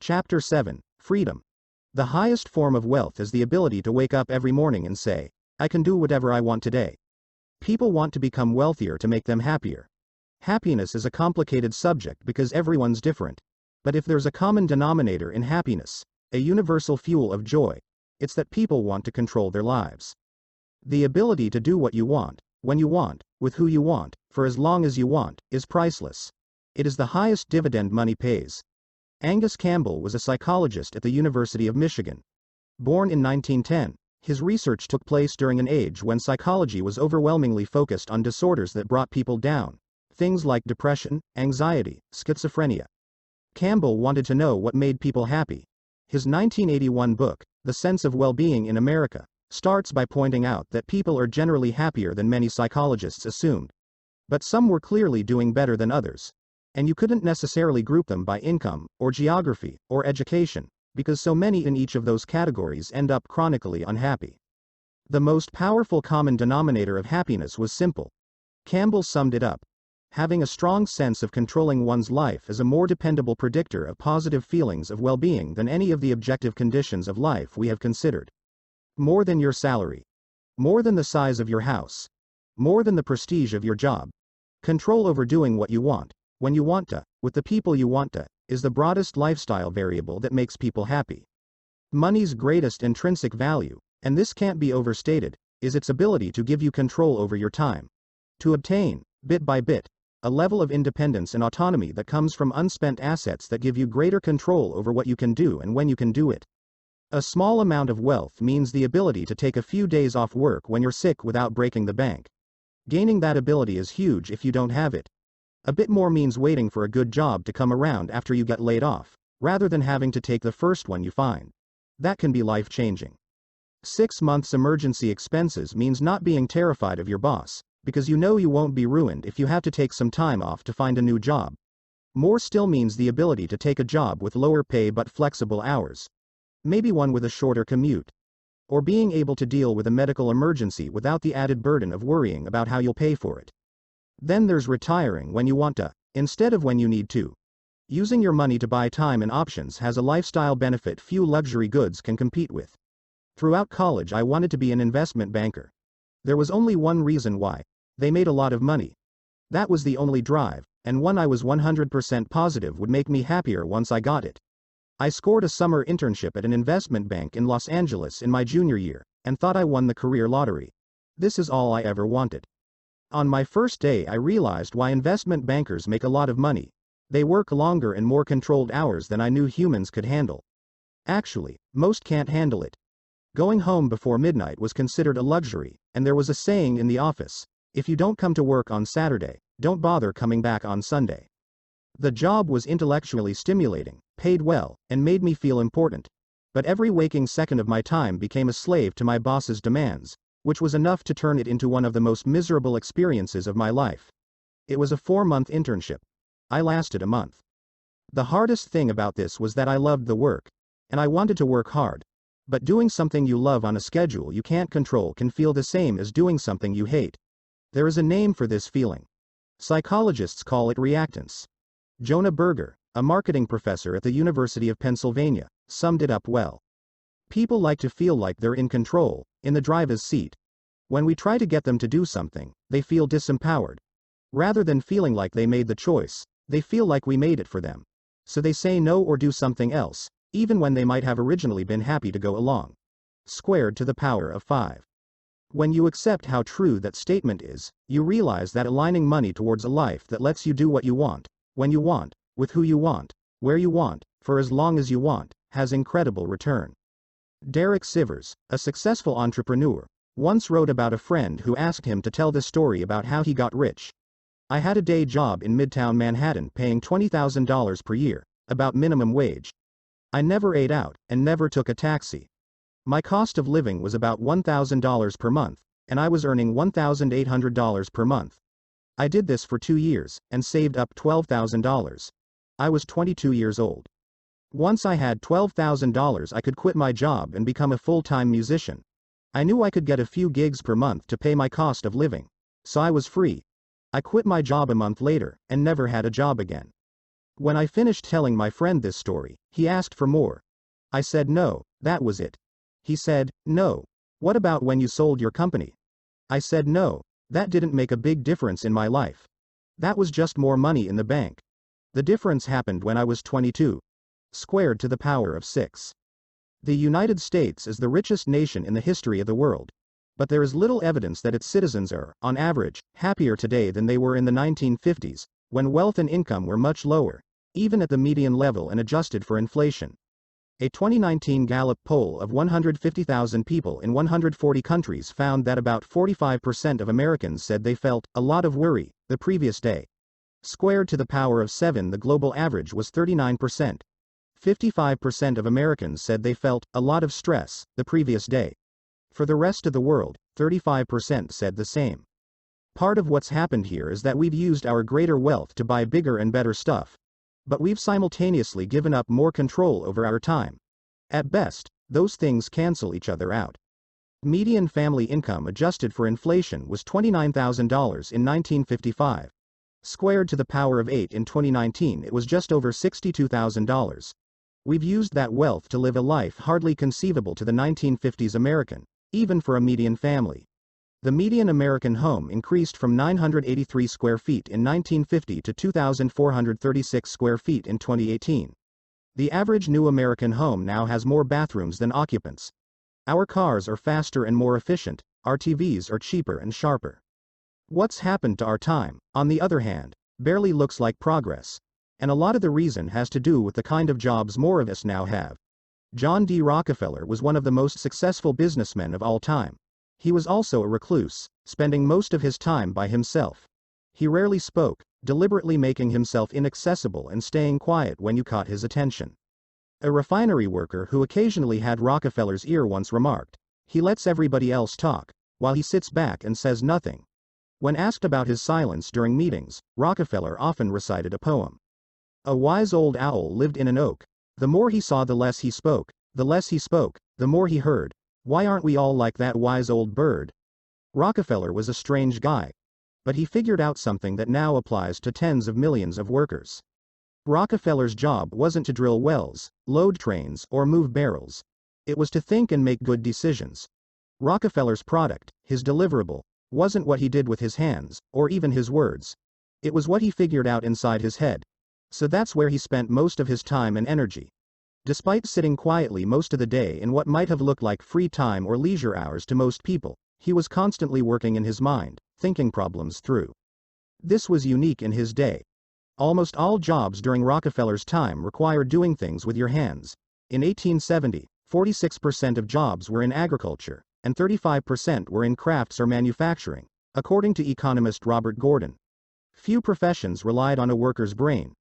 Chapter 7, Freedom. The highest form of wealth is the ability to wake up every morning and say, I can do whatever I want today. People want to become wealthier to make them happier. Happiness is a complicated subject because everyone's different. But if there's a common denominator in happiness, a universal fuel of joy, it's that people want to control their lives. The ability to do what you want, when you want, with who you want, for as long as you want, is priceless. It is the highest dividend money pays. Angus Campbell was a psychologist at the University of Michigan. Born in 1910, his research took place during an age when psychology was overwhelmingly focused on disorders that brought people down, things like depression, anxiety, schizophrenia. Campbell wanted to know what made people happy. His 1981 book, The Sense of Well-Being in America, starts by pointing out that people are generally happier than many psychologists assumed. But some were clearly doing better than others. And you couldn't necessarily group them by income, or geography, or education, because so many in each of those categories end up chronically unhappy. The most powerful common denominator of happiness was simple. Campbell summed it up. Having a strong sense of controlling one's life is a more dependable predictor of positive feelings of well-being than any of the objective conditions of life we have considered. More than your salary. More than the size of your house. More than the prestige of your job. Control over doing what you want, when you want to, with the people you want to, is the broadest lifestyle variable that makes people happy. Money's greatest intrinsic value, and this can't be overstated, is its ability to give you control over your time. To obtain, bit by bit, a level of independence and autonomy that comes from unspent assets that give you greater control over what you can do and when you can do it. A small amount of wealth means the ability to take a few days off work when you're sick without breaking the bank. Gaining that ability is huge if you don't have it. A bit more means waiting for a good job to come around after you get laid off, rather than having to take the first one you find. That can be life-changing. 6 months emergency expenses means not being terrified of your boss, because you know you won't be ruined if you have to take some time off to find a new job. More still means the ability to take a job with lower pay but flexible hours. Maybe one with a shorter commute. Or being able to deal with a medical emergency without the added burden of worrying about how you'll pay for it. Then there's retiring when you want to, instead of when you need to. Using your money to buy time and options has a lifestyle benefit few luxury goods can compete with. Throughout college I wanted to be an investment banker. There was only one reason why. They made a lot of money. That was the only drive, and one I was 100% positive would make me happier once I got it. I scored a summer internship at an investment bank in Los Angeles in my junior year, and thought I won the career lottery. This is all I ever wanted. On my first day I realized why investment bankers make a lot of money. They work longer and more controlled hours than I knew humans could handle. Actually, most can't handle it. Going home before midnight was considered a luxury, and there was a saying in the office, if you don't come to work on Saturday, don't bother coming back on Sunday. The job was intellectually stimulating, paid well, and made me feel important. But every waking second of my time became a slave to my boss's demands, which was enough to turn it into one of the most miserable experiences of my life. It was a 4-month internship. I lasted a month. The hardest thing about this was that I loved the work, and I wanted to work hard. But doing something you love on a schedule you can't control can feel the same as doing something you hate. There is a name for this feeling. Psychologists call it reactance. Jonah Berger, a marketing professor at the University of Pennsylvania, summed it up well. People like to feel like they're in control, in the driver's seat. When we try to get them to do something, they feel disempowered. Rather than feeling like they made the choice, they feel like we made it for them. So they say no or do something else, even when they might have originally been happy to go along. Squared to the power of 5. When you accept how true that statement is, you realize that aligning money towards a life that lets you do what you want, when you want, with who you want, where you want, for as long as you want, has incredible return. Derek Sivers, a successful entrepreneur, once wrote about a friend who asked him to tell the story about how he got rich. I had a day job in Midtown Manhattan paying $20,000 per year, about minimum wage. I never ate out, and never took a taxi. My cost of living was about $1,000 per month, and I was earning $1,800 per month. I did this for 2 years, and saved up $12,000. I was 22 years old. Once I had $12,000 I could quit my job and become a full-time musician. I knew I could get a few gigs per month to pay my cost of living. So I was free. I quit my job a month later, and never had a job again. When I finished telling my friend this story, he asked for more. I said no, that was it. He said, no. What about when you sold your company? I said no, that didn't make a big difference in my life. That was just more money in the bank. The difference happened when I was 22. Squared to the power of 6. The United States is the richest nation in the history of the world. But there is little evidence that its citizens are, on average, happier today than they were in the 1950s, when wealth and income were much lower, even at the median level and adjusted for inflation. A 2019 Gallup poll of 150,000 people in 140 countries found that about 45% of Americans said they felt a lot of worry the previous day. Squared to the power of 7, the global average was 39%. 55% of Americans said they felt a lot of stress the previous day. For the rest of the world, 35% said the same. Part of what's happened here is that we've used our greater wealth to buy bigger and better stuff. But we've simultaneously given up more control over our time. At best, those things cancel each other out. Median family income adjusted for inflation was $29,000 in 1955. Squared to the power of 8 in 2019, it was just over $62,000. We've used that wealth to live a life hardly conceivable to the 1950s American, even for a median family. The median American home increased from 983 square feet in 1950 to 2,436 square feet in 2018. The average new American home now has more bathrooms than occupants. Our cars are faster and more efficient, our TVs are cheaper and sharper. What's happened to our time, on the other hand, barely looks like progress. And a lot of the reason has to do with the kind of jobs more of us now have. John D. Rockefeller was one of the most successful businessmen of all time. He was also a recluse, spending most of his time by himself. He rarely spoke, deliberately making himself inaccessible and staying quiet when you caught his attention. A refinery worker who occasionally had Rockefeller's ear once remarked, "He lets everybody else talk, while he sits back and says nothing." When asked about his silence during meetings, Rockefeller often recited a poem. A wise old owl lived in an oak. The more he saw, the less he spoke. The less he spoke, the more he heard. Why aren't we all like that wise old bird? Rockefeller was a strange guy. But he figured out something that now applies to tens of millions of workers. Rockefeller's job wasn't to drill wells, load trains, or move barrels. It was to think and make good decisions. Rockefeller's product, his deliverable, wasn't what he did with his hands, or even his words. It was what he figured out inside his head. So that's where he spent most of his time and energy. Despite sitting quietly most of the day in what might have looked like free time or leisure hours to most people, he was constantly working in his mind, thinking problems through. This was unique in his day. Almost all jobs during Rockefeller's time required doing things with your hands. In 1870, 46% of jobs were in agriculture, and 35% were in crafts or manufacturing, according to economist Robert Gordon. Few professions relied on a worker's brain.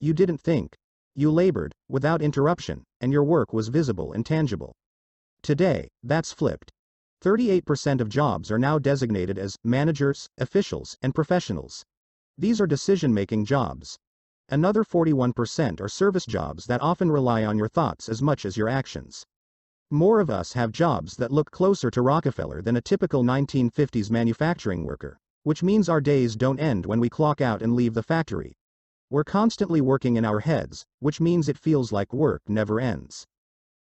You didn't think. You labored, without interruption, and your work was visible and tangible. Today, that's flipped. 38% of jobs are now designated as managers, officials, and professionals. These are decision-making jobs. Another 41% are service jobs that often rely on your thoughts as much as your actions. More of us have jobs that look closer to Rockefeller than a typical 1950s manufacturing worker, which means our days don't end when we clock out and leave the factory. We're constantly working in our heads, which means it feels like work never ends.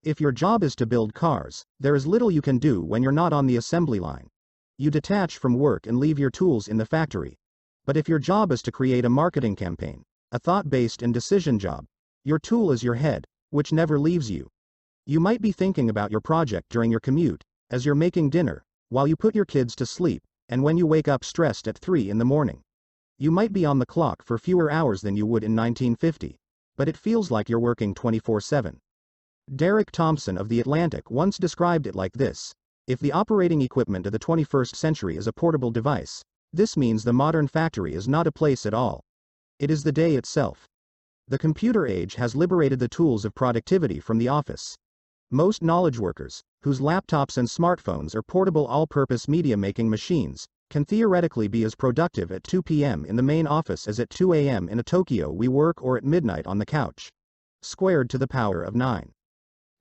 If your job is to build cars, there is little you can do when you're not on the assembly line. You detach from work and leave your tools in the factory. But if your job is to create a marketing campaign, a thought-based and decision job, your tool is your head, which never leaves you. You might be thinking about your project during your commute, as you're making dinner, while you put your kids to sleep, and when you wake up stressed at 3 in the morning. You might be on the clock for fewer hours than you would in 1950, but it feels like you're working 24/7. Derek Thompson of The Atlantic once described it like this: if the operating equipment of the 21st century is a portable device, this means the modern factory is not a place at all. It is the day itself. The computer age has liberated the tools of productivity from the office. Most knowledge workers, whose laptops and smartphones are portable all-purpose media-making machines, can theoretically be as productive at 2 p.m. in the main office as at 2 a.m. in a Tokyo WeWork or at midnight on the couch. Squared to the power of 9.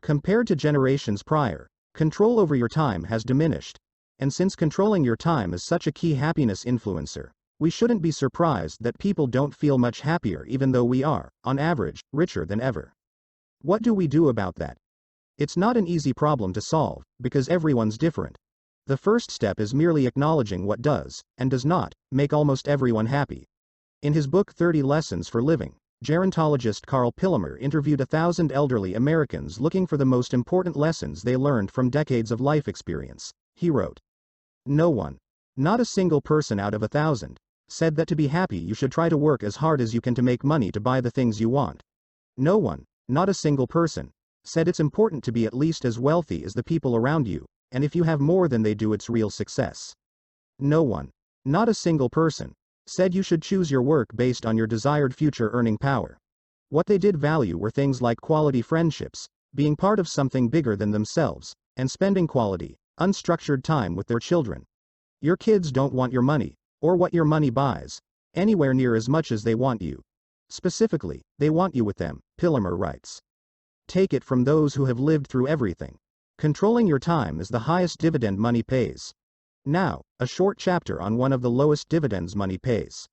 Compared to generations prior, control over your time has diminished. And since controlling your time is such a key happiness influencer, We shouldn't be surprised that people don't feel much happier even though we are, on average, richer than ever. What do we do about that? It's not an easy problem to solve, because everyone's different. The first step is merely acknowledging what does, and does not, make almost everyone happy. In his book 30 Lessons for Living, gerontologist Carl Pillemer interviewed 1,000 elderly Americans looking for the most important lessons they learned from decades of life experience. He wrote, "No one, not a single person out of 1,000, said that to be happy you should try to work as hard as you can to make money to buy the things you want. No one, not a single person, said it's important to be at least as wealthy as the people around you, and if you have more than they do it's real success. No one, not a single person, said you should choose your work based on your desired future earning power. What they did value were things like quality friendships, being part of something bigger than themselves, and spending quality, unstructured time with their children. Your kids don't want your money, or what your money buys, anywhere near as much as they want you. Specifically, they want you with them," Pillemer writes. Take it from those who have lived through everything. Controlling your time is the highest dividend money pays. Now, a short chapter on one of the lowest dividends money pays.